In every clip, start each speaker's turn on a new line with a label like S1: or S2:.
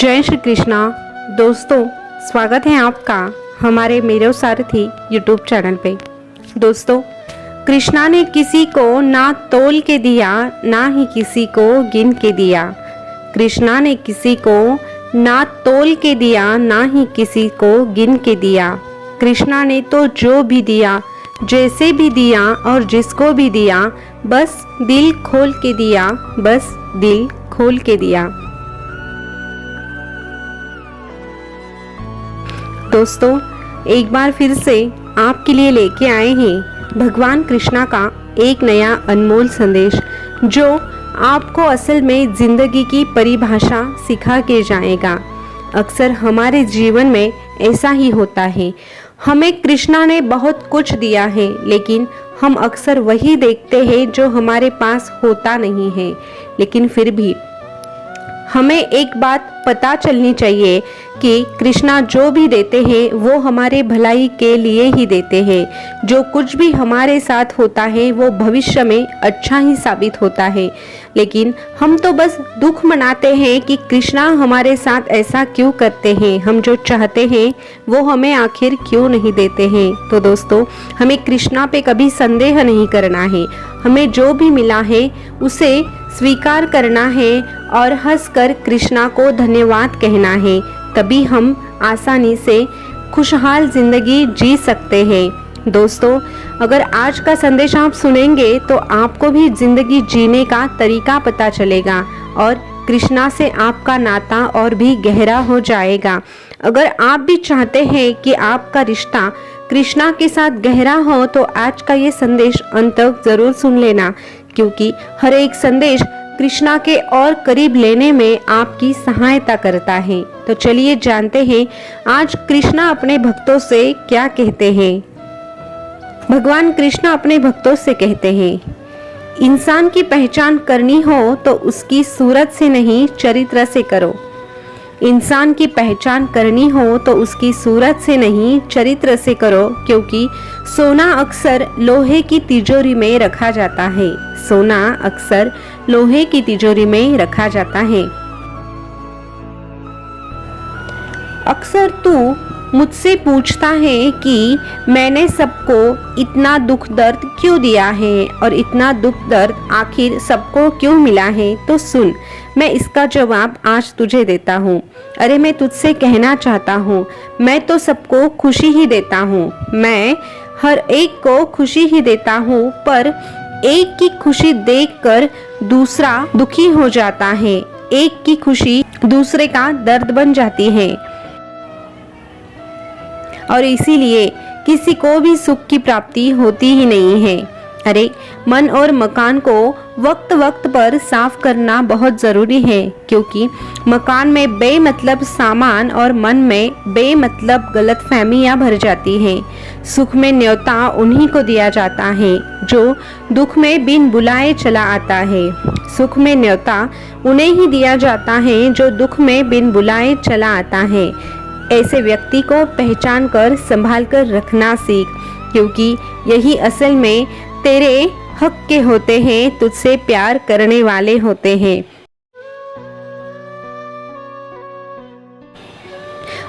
S1: जय श्री कृष्णा। दोस्तों, स्वागत है आपका हमारे मेरे सारथी यूट्यूब चैनल पे। दोस्तों, कृष्णा ने किसी को ना तोल के दिया ना ही किसी को गिन के दिया। कृष्णा ने किसी को ना तोल के दिया ना ही किसी को गिन के दिया। कृष्णा ने तो जो भी दिया, जैसे भी दिया और जिसको भी दिया, बस दिल खोल के दिया, बस दिल खोल के दिया। दोस्तों, एक बार फिर से आपके लिए लेके आए हैं भगवान कृष्णा का एक नया अनमोल संदेश, जो आपको असल में जिंदगी की परिभाषा सिखा के जाएगा। अक्सर हमारे जीवन में ऐसा ही होता है। हमें कृष्णा ने बहुत कुछ दिया है, लेकिन हम अक्सर वही देखते हैं जो हमारे पास होता नहीं है। लेकिन फिर भी हमें एक बात पता चलनी चाहिए कि कृष्णा जो भी देते हैं वो हमारे भलाई के लिए ही देते हैं। जो कुछ भी हमारे साथ होता है वो भविष्य में अच्छा ही साबित होता है। लेकिन हम तो बस दुख मनाते हैं कि कृष्णा हमारे साथ ऐसा क्यों करते हैं, हम जो चाहते हैं वो हमें आखिर क्यों नहीं देते हैं। तो दोस्तों, हमें कृष्णा पे कभी संदेह नहीं करना है। हमें जो भी मिला है उसे स्वीकार करना है और हंसकर कृष्णा को धन्यवाद कहना है। तभी हम आसानी से खुशहाल जिंदगी जी सकते हैं। दोस्तों, अगर आज का संदेश आप सुनेंगे तो आपको भी जिंदगी जीने का तरीका पता चलेगा और कृष्णा से आपका नाता और भी गहरा हो जाएगा। अगर आप भी चाहते हैं कि आपका रिश्ता कृष्णा के साथ गहरा हो तो आज का ये संदेश अंत तक जरूर सुन लेना, क्योंकि हर एक संदेश कृष्णा के और करीब लेने में आपकी सहायता करता है। तो चलिए जानते हैं आज कृष्णा अपने भक्तों से क्या कहते हैं। भगवान कृष्णा अपने भक्तों से कहते हैं, इंसान की पहचान करनी हो तो उसकी सूरत से नहीं, चरित्र से करो। इंसान की पहचान करनी हो तो उसकी सूरत से नहीं, चरित्र से करो, क्योंकि सोना अक्सर लोहे की तिजोरी में रखा जाता है। सोना अक्सर लोहे की तिजोरी में रखा जाता है। अक्सर तू मुझसे पूछता है कि मैंने सबको इतना दुख दर्द क्यों दिया है और इतना दुख दर्द आखिर सबको क्यों मिला है। तो सुन, मैं इसका जवाब आज तुझे देता हूँ। अरे, मैं तुझसे कहना चाहता हूँ, मैं तो सबको खुशी ही देता हूँ। मैं हर एक को खुशी ही देता हूँ, पर एक की खुशी देखकर दूसरा दुखी हो जाता है। एक की खुशी दूसरे का दर्द बन जाती है और इसीलिए किसी को भी सुख की प्राप्ति होती ही नहीं है। अरे, मन और मकान को वक्त वक्त पर साफ करना बहुत ज़रूरी है, क्योंकि मकान में बेमतलब सामान और मन में बेमतलब गलतफहमियां भर जाती हैं। सुख में न्योता उन्हीं को दिया जाता है जो दुख में बिन बुलाए चला आता है। सुख में न्योता उन्हें ही दिया जाता है जो दुख में बिन बुलाए चला आता है। ऐसे व्यक्ति को पहचान कर संभाल कर रखना सीख, क्योंकि यही असल में तेरे हक के होते हैं, तुझसे प्यार करने वाले होते हैं।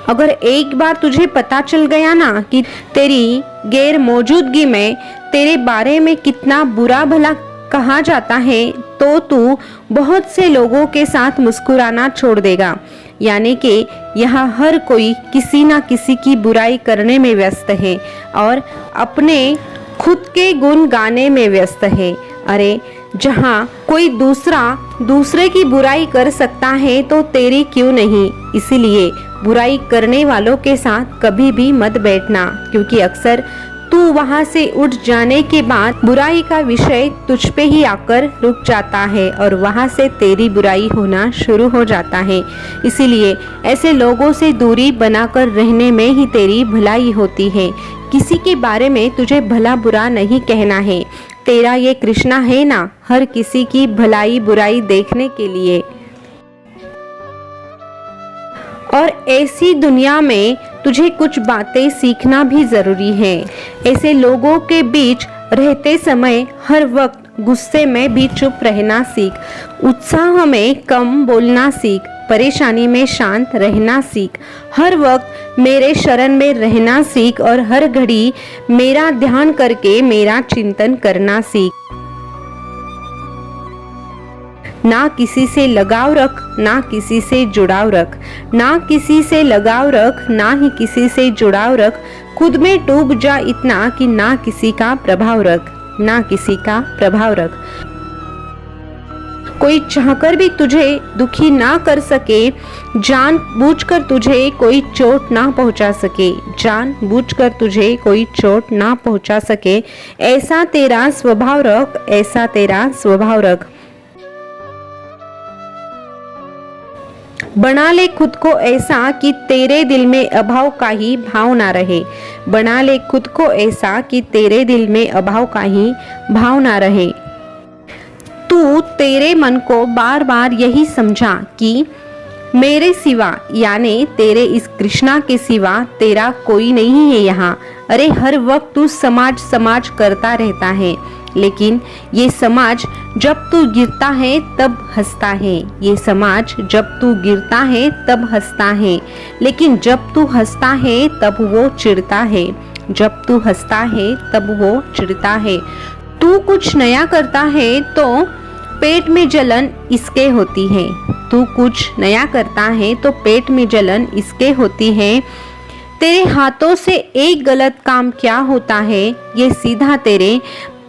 S1: अगर एक बार तुझे पता चल गया ना कि तेरी गैर मौजूदगी में तेरे बारे में कितना बुरा भला कहा जाता है, तो तू बहुत से लोगों के साथ मुस्कुराना छोड़ देगा। यानी कि यहाँ हर कोई किसी ना किसी की बुराई करने में व्यस्त है और अपने खुद के गुण गाने में व्यस्त है। अरे, जहाँ कोई दूसरे की बुराई कर सकता है तो तेरी क्यों नहीं। इसीलिए बुराई करने वालों के साथ कभी भी मत बैठना, क्योंकि अक्सर तू वहां से उठ जाने के बाद बुराई का विषय तुझ पे ही आकर रुक जाता है और वहां से तेरी बुराई होना शुरू हो जाता है। इसीलिए ऐसे लोगों से दूरी बनाकर रहने में ही तेरी भलाई होती है। किसी के बारे में तुझे भला बुरा नहीं कहना है। तेरा ये कृष्णा है ना, हर किसी की भलाई बुराई देखने के लिए। और ऐसी दुनिया में तुझे कुछ बातें सीखना भी जरूरी है। ऐसे लोगों के बीच रहते समय हर वक्त गुस्से में भी चुप रहना सीख। उत्साह में कम बोलना सीख। परेशानी में शांत रहना सीख, हर वक्त मेरे शरण में रहना सीख और हर घड़ी मेरा ध्यान करके मेरा चिंतन करना सीख। ना किसी से लगाव रख, ना किसी से जुड़ाव रख, ना किसी से लगाव रख, ना ही किसी से जुड़ाव रख। खुद में डूब जा इतना कि ना किसी का प्रभाव रख, ना किसी का प्रभाव रख। कोई चाहकर भी तुझे दुखी ना कर सके, जानबूझकर तुझे कोई चोट ना पहुंचा सके, जानबूझकर तुझे कोई चोट ना पहुंचा सके। ऐसा तेरा स्वभाव रख, ऐसा तेरा स्वभाव रख। बना ले खुद को ऐसा कि तेरे दिल में अभाव का ही भाव ना रहे, बना ले खुद को ऐसा कि तेरे दिल में अभाव का ही भाव ना रहे। तू तेरे मन को बार बार यही समझा कि मेरे सिवा, यानी तेरे इस कृष्णा के सिवा तेरा कोई नहीं है यहाँ। अरे हर वक्त तू समाज समाज करता रहता है, लेकिन ये समाज जब तू गिरता है तब हंसता है, ये समाज जब तू गिरता है तब हंसता है, लेकिन जब तू हंसता है तब वो चिढ़ता है, जब तू हंसता है तब वो चिढ़ता है। तू कुछ नया करता है तो पेट में जलन इसके होती है, तू कुछ नया करता है तो पेट में जलन इसके होती है। तेरे हाथों से एक गलत काम क्या होता है, ये सीधा तेरे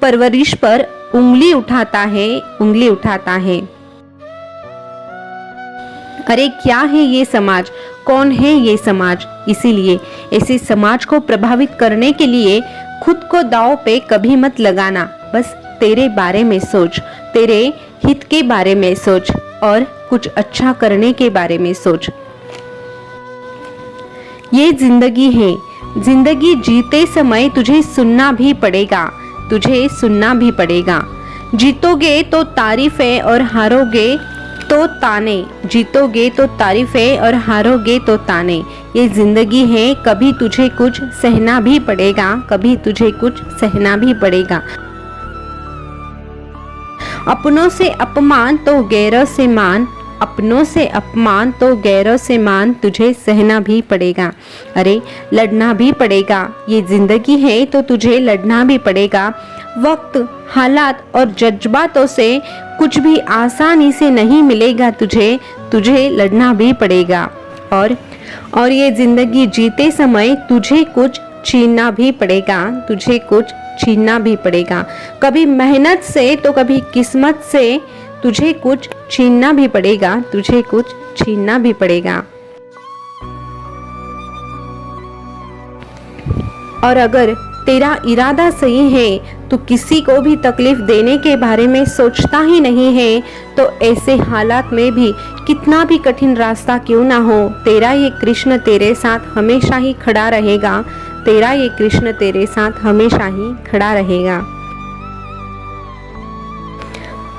S1: परवरिश पर उंगली उठाता है, उंगली उठाता है। अरे क्या है ये समाज, कौन है ये समाज? इसीलिए ऐसे समाज को प्रभावित करने के लिए खुद को दांव पे कभी मत लगाना। बस तेरे बारे में सोच, तेरे हित के बारे में सोच और कुछ अच्छा करने के बारे में सोच। ये जिंदगी है, जिंदगी जीते समय तुझे सुनना भी पड़ेगा, तुझे सुनना भी पड़ेगा। जीतोगे तो तारीफें और हारोगे तो ताने, जीतोगे तो तारीफें और हारोगे तो ताने। ये जिंदगी है, कभी तुझे कुछ सहना भी पड़ेगा, कभी तुझे कुछ सहना भी पड़ेगा। अपनों से अपमान तो गैरों से मान, अपनों से अपमान तो गैरों से मान, तुझे सहना भी पड़ेगा। अरे लड़ना भी पड़ेगा, ये जिंदगी है तो तुझे लड़ना भी पड़ेगा। वक्त, हालात और जज्बातों से कुछ भी आसानी से नहीं मिलेगा तुझे, तुझे लड़ना भी पड़ेगा। और ये जिंदगी जीते समय तुझे कुछ छीनना भी पड़ेगा, तुझे कुछ छीनना भी पड़ेगा। कभी मेहनत से तो कभी किस्मत से तुझे कुछ छीनना भी पड़ेगा, तुझे कुछ छीनना भी पड़ेगा। और अगर तेरा इरादा सही है तो किसी को भी तकलीफ देने के बारे में सोचता ही नहीं है, तो ऐसे हालात में भी कितना भी कठिन रास्ता क्यों ना हो, तेरा ये कृष्ण तेरे साथ हमेशा ही खड़ा रहेगा, तेरा ये कृष्ण तेरे साथ हमेशा ही खड़ा रहेगा।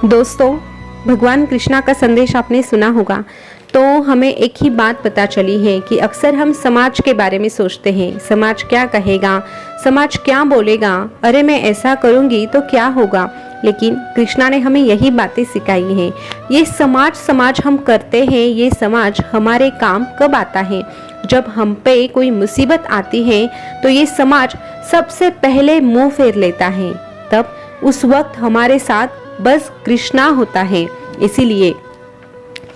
S1: दोस्तों, भगवान कृष्णा का संदेश आपने सुना होगा, तो हमें एक ही बात पता चली है कि अक्सर हम समाज के बारे में सोचते हैं, समाज क्या कहेगा, समाज क्या बोलेगा, अरे मैं ऐसा करूंगी तो क्या होगा। लेकिन कृष्णा ने हमें यही बातें सिखाई हैं। ये समाज हम करते हैं, ये समाज हमारे काम कब आता है? जब हम पे कोई मुसीबत आती है तो ये समाज सबसे पहले मुंह फेर लेता है, तब उस वक्त हमारे साथ बस कृष्णा होता है। इसीलिए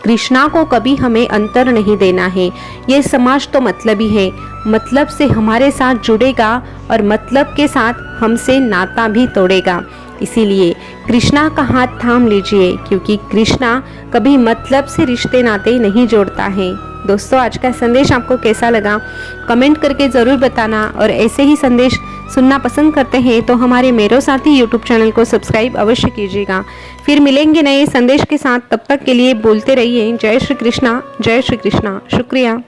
S1: कृष्णा को कभी हमें अंतर नहीं देना है। ये समाज तो मतलबी है, मतलब से हमारे साथ जुड़ेगा और मतलब के साथ हमसे नाता भी तोड़ेगा। इसीलिए कृष्णा का हाथ थाम लीजिए, क्योंकि कृष्णा कभी मतलब से रिश्ते नाते नहीं जोड़ता है। दोस्तों, आज का संदेश आपको कैसा लगा कमेंट करके ज़रूर बताना, और ऐसे ही संदेश सुनना पसंद करते हैं तो हमारे मेरो साथी यूट्यूब चैनल को सब्सक्राइब अवश्य कीजिएगा। फिर मिलेंगे नए संदेश के साथ, तब तक के लिए बोलते रहिए जय श्री कृष्णा, जय श्री कृष्णा। शुक्रिया।